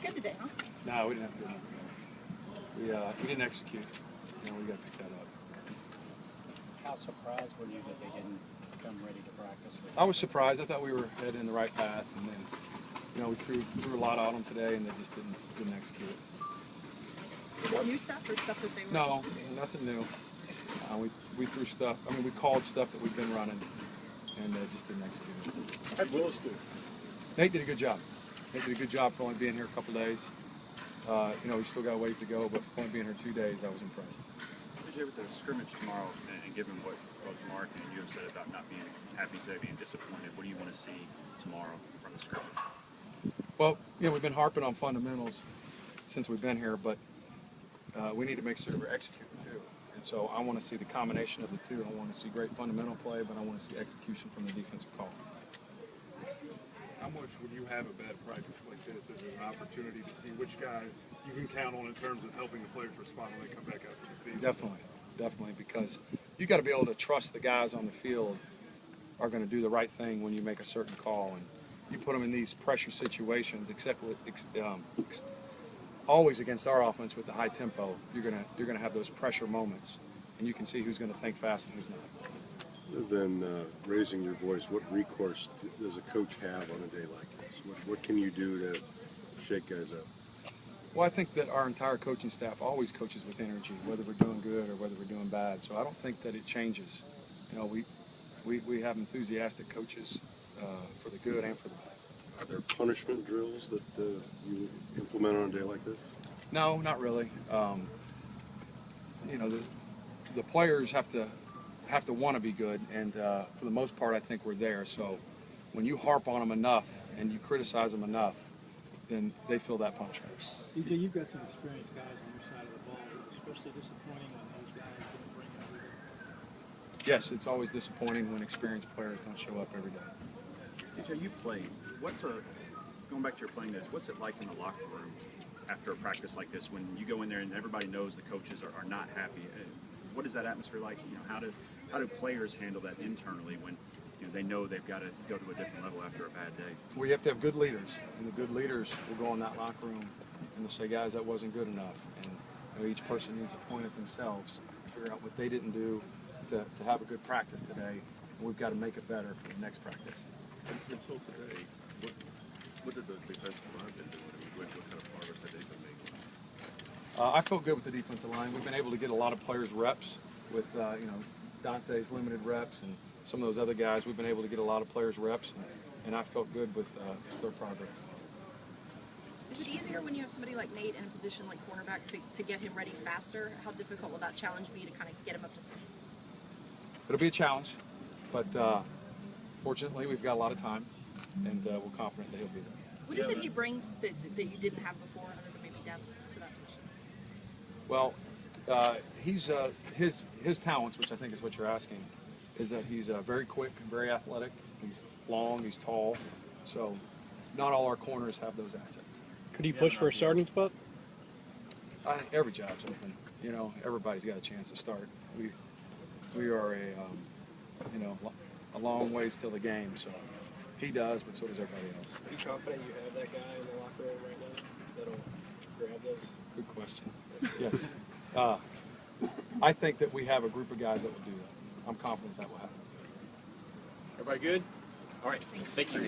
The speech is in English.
look good today, huh? No, we didn't have good enough today. We didn't execute. We got to pick that up. How surprised were you that they didn't come ready to practice? I was surprised. I thought we were headed in the right path, and then we threw a lot on them today, and they just didn't execute it. Is it new stuff or stuff that they were? No, nothing new. We threw stuff. I mean, we called stuff that we've been running, and just didn't execute it. How'd Willis do? Nate did a good job. Nate did a good job for only being here a couple days. He's still got a ways to go, but for only being here 2 days, I was impressed. What did you have with the scrimmage tomorrow, and given what both Mark and you have said about not being happy today, being disappointed, what do you want to see tomorrow from the scrimmage? Well, we've been harping on fundamentals since we've been here, but we need to make sure we're executing too. And so I want to see the combination of the two. I want to see great fundamental play, but I want to see execution from the defensive call. How much would you have a bad practice like this as an opportunity to see which guys you can count on in terms of helping the players respond when they come back out to the field? Definitely, because you got to be able to trust the guys on the field are going to do the right thing when you make a certain call, and you put them in these pressure situations. Always against our offense with the high tempo, you're gonna have those pressure moments, and you can see who's going to think fast and who's not. Other than raising your voice, what recourse does a coach have on a day like this? What can you do to shake guys up? Well, I think that our entire coaching staff always coaches with energy, whether we're doing good or whether we're doing bad. So I don't think that it changes. We have enthusiastic coaches for the good and for the bad. Are there punishment drills that you implement on a day like this? No, not really. The players have to want to be good, and for the most part, I think we're there. So when you harp on them enough and you criticize them enough, then they feel that punishment. DJ, you've got some experienced guys on your side of the ball. It's especially disappointing when those guys don't bring everything. Yes, it's always disappointing when experienced players don't show up every day. DJ, you played. Going back to your playing days, what's it like in the locker room after a practice like this when you go in there and everybody knows the coaches are not happy? What is that atmosphere like? How do players handle that internally when they know they've got to go to a different level after a bad day? Well, you have to have good leaders, and the good leaders will go in that locker room and they'll say, guys, that wasn't good enough. And each person needs to point at themselves, figure out what they didn't do to have a good practice today, and we've got to make it better for the next practice. Until today, what did the defensive line do? What kind of progress have they been making? I felt good with the defensive line. We've been able to get a lot of players reps with, Dante's limited reps and some of those other guys. We've been able to get a lot of players reps, and I felt good with their progress. Is it easier when you have somebody like Nate in a position like cornerback to get him ready faster? How difficult will that challenge be to kind of get him up to speed? It'll be a challenge, but fortunately we've got a lot of time, and we're confident that he'll be there. What is it he brings that you didn't have before, other than maybe depth to that position? Well, his talents, which I think is what you're asking, is that he's very quick and very athletic. He's long, he's tall, so not all our corners have those assets. Could he push for a starting spot? Every job's open. Everybody's got a chance to start. We are a long ways till the game, so he does, but so does everybody else. Are you confident you have that guy in the locker room right now that'll grab those? Good question. Yes. I think that we have a group of guys that will do that. I'm confident that will happen. Everybody good? All right. Thank you.